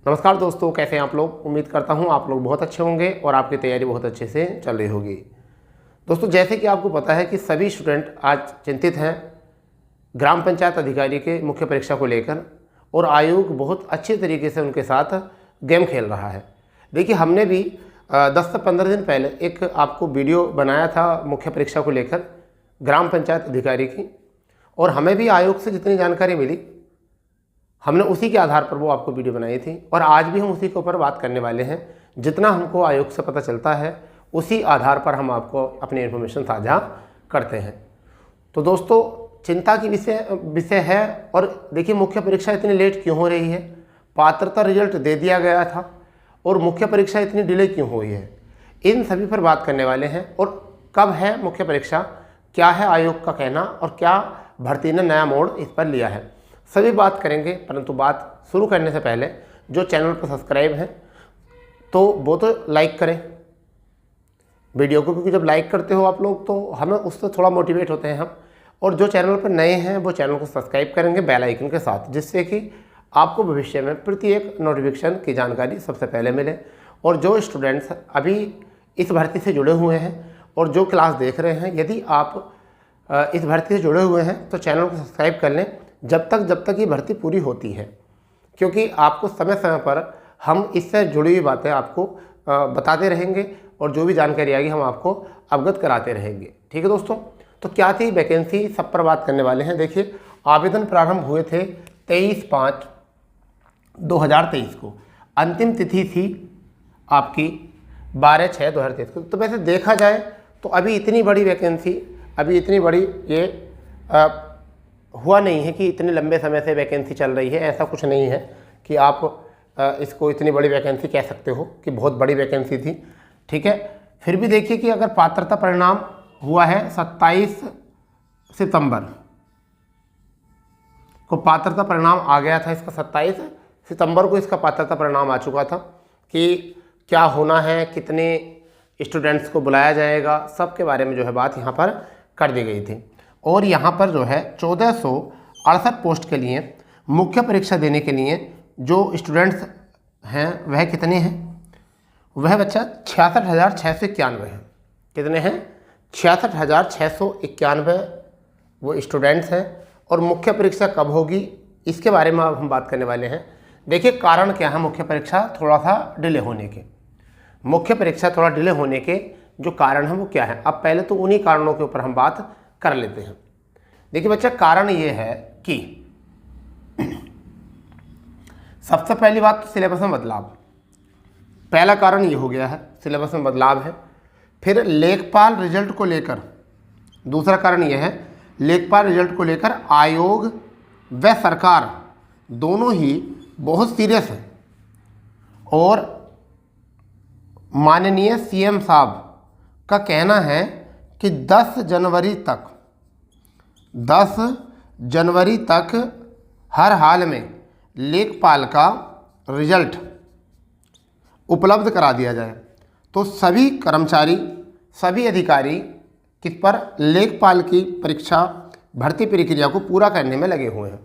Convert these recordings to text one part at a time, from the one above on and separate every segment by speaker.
Speaker 1: नमस्कार दोस्तों, कैसे हैं आप लोग। उम्मीद करता हूं आप लोग बहुत अच्छे होंगे और आपकी तैयारी बहुत अच्छे से चल रही होगी। दोस्तों, जैसे कि आपको पता है कि सभी स्टूडेंट आज चिंतित हैं ग्राम पंचायत अधिकारी के मुख्य परीक्षा को लेकर, और आयोग बहुत अच्छे तरीके से उनके साथ गेम खेल रहा है। देखिए, हमने भी 10 से 15 दिन पहले एक आपको वीडियो बनाया था मुख्य परीक्षा को लेकर ग्राम पंचायत अधिकारी की, और हमें भी आयोग से जितनी जानकारी मिली हमने उसी के आधार पर वो आपको वीडियो बनाई थी, और आज भी हम उसी के ऊपर बात करने वाले हैं। जितना हमको आयोग से पता चलता है उसी आधार पर हम आपको अपनी इन्फॉर्मेशन साझा करते हैं। तो दोस्तों, चिंता की विषय है। और देखिए, मुख्य परीक्षा इतनी लेट क्यों हो रही है। पात्रता रिजल्ट दे दिया गया था और मुख्य परीक्षा इतनी डिले क्यों हुई है, इन सभी पर बात करने वाले हैं। और कब है मुख्य परीक्षा, क्या है आयोग का कहना, और क्या भर्ती ने नया मोड़ इस पर लिया है, सभी बात करेंगे। परंतु बात शुरू करने से पहले जो चैनल पर सब्सक्राइब हैं तो वो तो लाइक करें वीडियो को, क्योंकि जब लाइक करते हो आप लोग तो हमें उससे थोड़ा मोटिवेट होते हैं हम। और जो चैनल पर नए हैं वो चैनल को सब्सक्राइब करेंगे बेल आइकन के साथ, जिससे कि आपको भविष्य में प्रत्येक नोटिफिकेशन की जानकारी सबसे पहले मिले। और जो स्टूडेंट्स अभी इस भर्ती से जुड़े हुए हैं और जो क्लास देख रहे हैं, यदि आप इस भर्ती से जुड़े हुए हैं तो चैनल को सब्सक्राइब कर लें जब तक ये भर्ती पूरी होती है, क्योंकि आपको समय समय पर हम इससे जुड़ी हुई बातें आपको बताते रहेंगे और जो भी जानकारी आएगी हम आपको अवगत कराते रहेंगे। ठीक है दोस्तों, तो क्या थी वैकेंसी, सब पर बात करने वाले हैं। देखिए, आवेदन प्रारंभ हुए थे 23/5/2023 को, अंतिम तिथि थी आपकी 12/6/2023 को। तो वैसे देखा जाए तो अभी इतनी बड़ी वैकेंसी, अभी इतनी बड़ी ये हुआ नहीं है कि इतने लंबे समय से वैकेंसी चल रही है। ऐसा कुछ नहीं है कि आप इसको इतनी बड़ी वैकेंसी कह सकते हो कि बहुत बड़ी वैकेंसी थी। ठीक है, फिर भी देखिए कि अगर पात्रता परिणाम हुआ है 27 सितंबर को पात्रता परिणाम आ गया था इसका। 27 सितंबर को इसका पात्रता परिणाम आ चुका था कि क्या होना है, कितने स्टूडेंट्स को बुलाया जाएगा, सब के बारे में जो है बात यहाँ पर कर दी गई थी। और यहाँ पर जो है 1468 पोस्ट के लिए मुख्य परीक्षा देने के लिए जो स्टूडेंट्स हैं वह कितने हैं, वह बच्चा 66,691 हैं। कितने हैं? 66,691 वो स्टूडेंट्स हैं। और मुख्य परीक्षा कब होगी इसके बारे में अब हम बात करने वाले हैं। देखिए, कारण क्या है मुख्य परीक्षा थोड़ा सा डिले होने के। मुख्य परीक्षा थोड़ा डिले होने के जो कारण है वो क्या है, अब पहले तो उन्हीं कारणों के ऊपर हम बात कर लेते हैं। देखिए बच्चा, कारण ये है कि सबसे पहली बात तो सिलेबस में बदलाव। पहला कारण ये हो गया है, सिलेबस में बदलाव है। फिर लेखपाल रिजल्ट को लेकर दूसरा कारण ये है, लेखपाल रिजल्ट को लेकर आयोग व सरकार दोनों ही बहुत सीरियस है। और माननीय सीएम साहब का कहना है कि 10 जनवरी तक हर हाल में लेखपाल का रिजल्ट उपलब्ध करा दिया जाए। तो सभी कर्मचारी, सभी अधिकारी किस पर, लेखपाल की परीक्षा भर्ती प्रक्रिया को पूरा करने में लगे हुए हैं।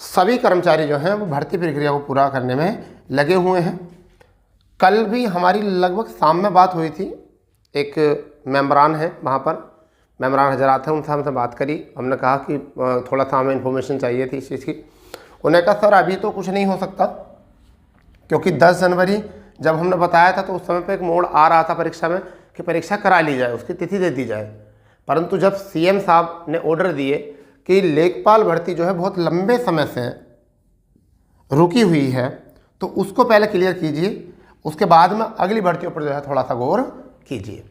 Speaker 1: सभी कर्मचारी जो हैं वो भर्ती प्रक्रिया को पूरा करने में लगे हुए हैं। कल भी हमारी लगभग शाम में बात हुई थी, एक मेम्बरान है वहाँ पर, मेम्बरान हजरात हैं, उनसे हमसे बात करी। हमने कहा कि थोड़ा सा हमें इन्फॉर्मेशन चाहिए थी इस चीज़ की। उन्होंने कहा सर अभी तो कुछ नहीं हो सकता, क्योंकि 10 जनवरी जब हमने बताया था तो उस समय पे एक मोड़ आ रहा था परीक्षा में कि परीक्षा करा ली जाए, उसकी तिथि दे दी जाए। परंतु जब सीएम साहब ने ऑर्डर दिए कि लेखपाल भर्ती जो है बहुत लंबे समय से रुकी हुई है तो उसको पहले क्लियर कीजिए, उसके बाद में अगली भर्तियों पर जो है थोड़ा सा गौर कीजिए।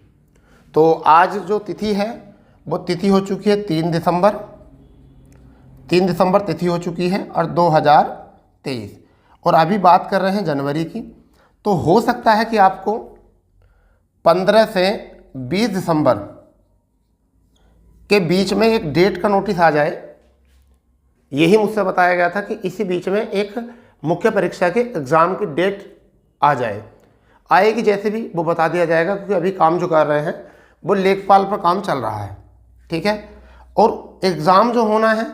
Speaker 1: तो आज जो तिथि है वो तिथि हो चुकी है 3 दिसंबर तिथि हो चुकी है और 2023, और अभी बात कर रहे हैं जनवरी की। तो हो सकता है कि आपको 15 से 20 दिसंबर के बीच में एक डेट का नोटिस आ जाए। यही मुझसे बताया गया था कि इसी बीच में एक मुख्य परीक्षा के एग्ज़ाम की डेट आ जाए। आएगी जैसे भी वो बता दिया जाएगा, क्योंकि अभी काम जो कर रहे हैं वो लेखपाल पर काम चल रहा है। ठीक है, और एग्ज़ाम जो होना है,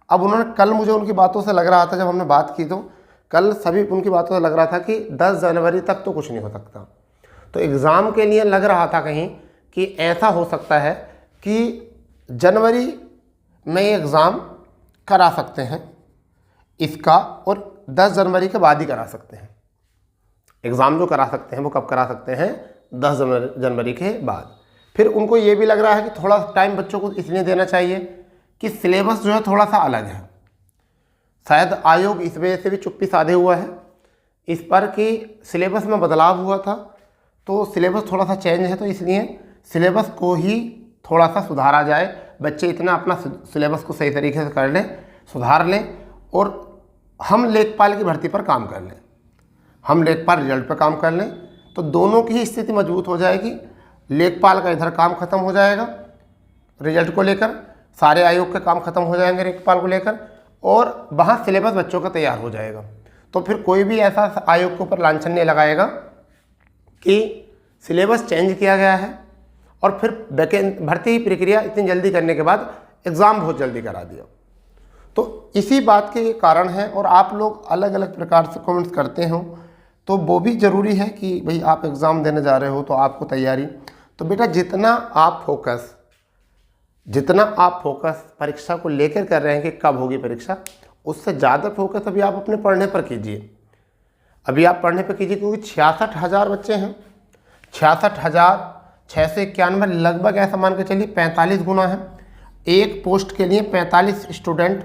Speaker 1: अब उन्होंने कल मुझे उनकी बातों से लग रहा था जब हमने बात की तो कल सभी उनकी बातों से लग रहा था कि 10 जनवरी तक तो कुछ नहीं हो सकता। तो एग्ज़ाम के लिए लग रहा था कहीं कि ऐसा हो सकता है कि जनवरी में एग्ज़ाम करा सकते हैं इसका, और 10 जनवरी के बाद ही करा सकते हैं। एग्ज़ाम जो करा सकते हैं वो कब करा सकते हैं? 10 जनवरी के बाद। फिर उनको ये भी लग रहा है कि थोड़ा टाइम बच्चों को इसलिए देना चाहिए कि सिलेबस जो है थोड़ा सा अलग है। शायद आयोग इस वजह से भी चुप्पी साधे हुआ है इस पर कि सिलेबस में बदलाव हुआ था, तो सिलेबस थोड़ा सा चेंज है, तो इसलिए सिलेबस को ही थोड़ा सा सुधारा जाए। बच्चे इतना अपना सिलेबस को सही तरीके से कर लें, सुधार लें, और हम लेखपाल की भर्ती पर काम कर लें, हम लेखपाल रिजल्ट पर काम कर लें, तो दोनों की ही स्थिति मजबूत हो जाएगी। लेखपाल का इधर काम खत्म हो जाएगा रिजल्ट को लेकर, सारे आयोग के काम खत्म हो जाएंगे लेखपाल को लेकर, और वहाँ सिलेबस बच्चों का तैयार हो जाएगा। तो फिर कोई भी ऐसा आयोग के ऊपर लांछन नहीं लगाएगा कि सिलेबस चेंज किया गया है और फिर भर्ती प्रक्रिया इतनी जल्दी करने के बाद एग्ज़ाम बहुत जल्दी करा दिया। तो इसी बात के कारण है, और आप लोग अलग अलग प्रकार से कमेंट्स करते हो, तो वो भी ज़रूरी है कि भाई आप एग्ज़ाम देने जा रहे हो तो आपको तैयारी, तो बेटा जितना आप फोकस परीक्षा को लेकर कर रहे हैं कि कब होगी परीक्षा, उससे ज़्यादा फोकस अभी आप अपने पढ़ने पर कीजिए। अभी आप पढ़ने पर कीजिए, क्योंकि 66,000 बच्चे हैं, 66,691 लगभग ऐसा मान के चलिए 45 गुना है एक पोस्ट के लिए, 45 स्टूडेंट।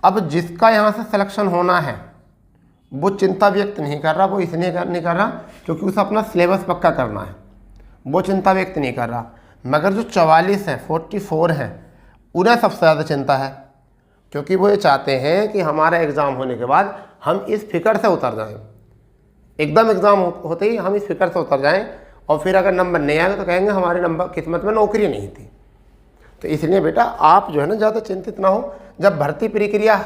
Speaker 1: अब जिसका यहाँ से सिलेक्शन होना है वो चिंता व्यक्त नहीं कर रहा, वो इसलिए नहीं कर रहा क्योंकि उसे अपना सिलेबस पक्का करना है, वो चिंता व्यक्त नहीं कर रहा। मगर जो 44 हैं, 44 हैं, उन्हें सबसे ज़्यादा चिंता है, क्योंकि वो ये चाहते हैं कि हमारा एग्ज़ाम होने के बाद हम इस फिक्र से उतर जाएं, एकदम एग्ज़ाम होते ही हम इस फिक्र से उतर जाएं, और फिर अगर नंबर नहीं आएगा तो कहेंगे हमारे नंबर किस्मत में नौकरी नहीं थी। तो इसलिए बेटा आप जो है ना ज़्यादा चिंतित ना हो। जब भर्ती प्रक्रिया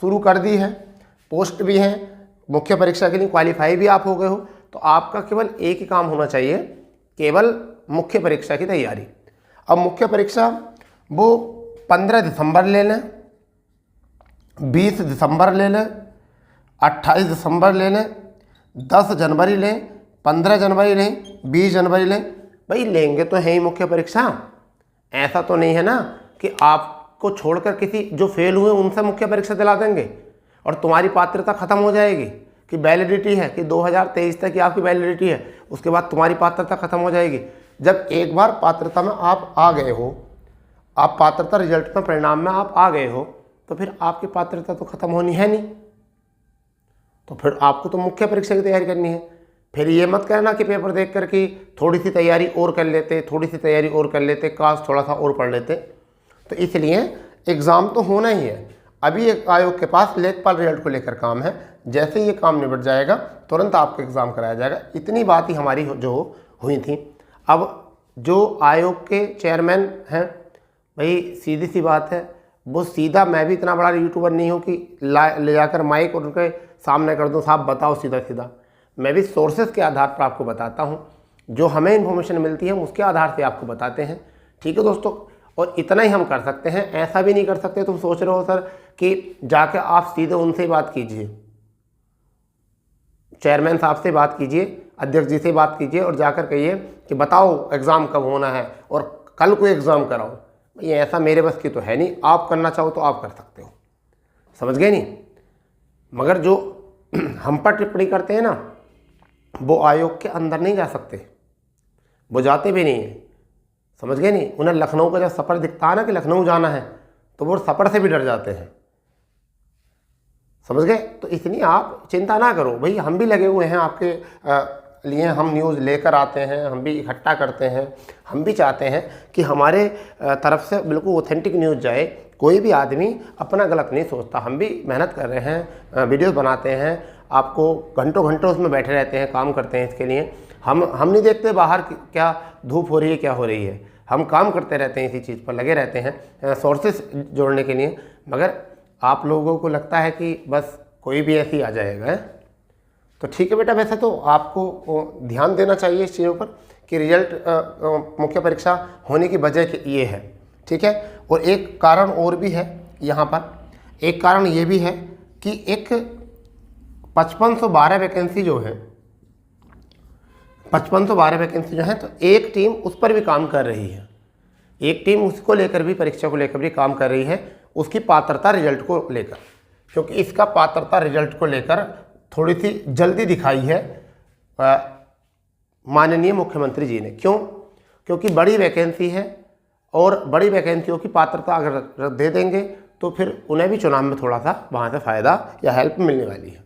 Speaker 1: शुरू कर दी है, पोस्ट भी हैं, मुख्य परीक्षा के लिए क्वालिफाई भी आप हो गए हो, तो आपका केवल एक ही काम होना चाहिए, केवल मुख्य परीक्षा की तैयारी। अब मुख्य परीक्षा वो 15 दिसंबर ले लें, 20 दिसंबर ले लें, 28 दिसंबर ले लें, 10 जनवरी लें, 15 जनवरी लें, 20 जनवरी लें, भाई लेंगे तो है ही मुख्य परीक्षा। ऐसा तो नहीं है ना कि आपको छोड़कर किसी जो फेल हुए उनसे मुख्य परीक्षा दिला देंगे और तुम्हारी पात्रता खत्म हो जाएगी कि वैलिडिटी है कि 2023 तक की आपकी वैलिडिटी है, उसके बाद तुम्हारी पात्रता खत्म हो जाएगी। जब एक बार पात्रता में आप आ गए हो, आप पात्रता रिजल्ट में परिणाम में आप आ गए हो, तो फिर आपकी पात्रता तो खत्म होनी है नहीं, तो फिर आपको तो मुख्य परीक्षा की तैयारी करनी है। फिर ये मत कहना कि पेपर देख कर कि थोड़ी सी तैयारी और कर लेते, थोड़ी सी तैयारी और कर लेते, काश थोड़ा सा और पढ़ लेते। तो इसलिए एग्ज़ाम तो होना ही है। अभी एक आयोग के पास लेखपाल रिजल्ट को लेकर काम है, जैसे ये काम निबट जाएगा तुरंत आपको एग्ज़ाम कराया जाएगा। इतनी बात ही हमारी जो हुई थी। अब जो आयोग के चेयरमैन हैं, भाई सीधी सी बात है, वो सीधा, मैं भी इतना बड़ा यूट्यूबर नहीं हूँ कि ले जाकर माइक और उनके सामने कर दूँ साहब बताओ सीधा सीधा। मैं भी सोर्सेज के आधार पर आपको बताता हूँ, जो हमें इन्फॉर्मेशन मिलती है उसके आधार से आपको बताते हैं। ठीक है दोस्तों, और इतना ही हम कर सकते हैं, ऐसा भी नहीं कर सकते। तुम सोच रहे हो सर कि जाके आप सीधे उनसे ही बात कीजिए, चेयरमैन साहब से बात कीजिए, अध्यक्ष जी से बात कीजिए और जाकर कहिए कि बताओ एग्ज़ाम कब होना है और कल को एग्ज़ाम कराओ। ये ऐसा मेरे बस की तो है नहीं, आप करना चाहो तो आप कर सकते हो, समझ गए नहीं। मगर जो हम पर टिप्पणी करते हैं ना, वो आयोग के अंदर नहीं जा सकते, वो जाते भी नहीं हैं, समझ गए नहीं। उन्हें लखनऊ का जब सफ़र दिखता है ना कि लखनऊ जाना है, तो वो सफ़र से भी डर जाते हैं, समझ गए। तो इसलिए आप चिंता ना करो भाई, हम भी लगे हुए हैं आपके लिए, हम न्यूज़ लेकर आते हैं, हम भी इकट्ठा करते हैं, हम भी चाहते हैं कि हमारे तरफ से बिल्कुल ऑथेंटिक न्यूज़ जाए। कोई भी आदमी अपना गलत नहीं सोचता, हम भी मेहनत कर रहे हैं, वीडियोस बनाते हैं, आपको घंटों घंटों उसमें बैठे रहते हैं, काम करते हैं इसके लिए। हम नहीं देखते बाहर क्या धूप हो रही है, क्या हो रही है, हम काम करते रहते हैं, इसी चीज़ पर लगे रहते हैं सोर्सेस जोड़ने के लिए। मगर आप लोगों को लगता है कि बस कोई भी ऐसे ही आ जाएगा, है? तो ठीक है बेटा, वैसे तो आपको ध्यान देना चाहिए इस चीज़ों पर कि रिजल्ट मुख्य परीक्षा होने की वजह ये है, ठीक है। और एक कारण और भी है यहाँ पर, एक कारण ये भी है कि एक 5512 वैकेंसी जो है, 5512 वैकेंसी जो है, तो एक टीम उस पर भी काम कर रही है। एक टीम उसको लेकर भी, परीक्षा को लेकर भी काम कर रही है, उसकी पात्रता रिजल्ट को लेकर, क्योंकि इसका पात्रता रिजल्ट को लेकर थोड़ी सी जल्दी दिखाई है माननीय मुख्यमंत्री जी ने। क्यों? क्योंकि बड़ी वैकेंसी है और बड़ी वैकेंसियों की पात्रता अगर दे देंगे तो फिर उन्हें भी चुनाव में थोड़ा सा वहाँ से फ़ायदा या हेल्प मिलने वाली है।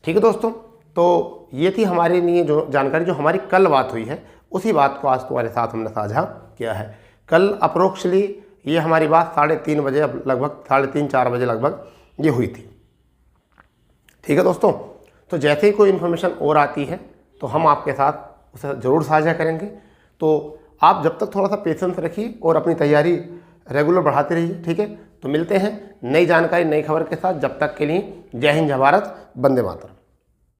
Speaker 1: ठीक है दोस्तों, तो ये थी हमारे लिए जो जानकारी, जो हमारी कल बात हुई है, उसी बात को आज तुम्हारे साथ हमने साझा किया है। कल अप्रोक्सली ये हमारी बात 3:30 बजे, लगभग 3:30-4 बजे लगभग ये हुई थी। ठीक है दोस्तों, तो जैसे ही कोई इन्फॉर्मेशन और आती है तो हम आपके साथ उसे ज़रूर साझा करेंगे। तो आप जब तक थोड़ा सा पेशेंस रखिए और अपनी तैयारी रेगुलर बढ़ाते रहिए। ठीक है, तो मिलते हैं नई जानकारी, नई खबर के साथ। जब तक के लिए जय हिंद, जय भारत, वंदे मातरम।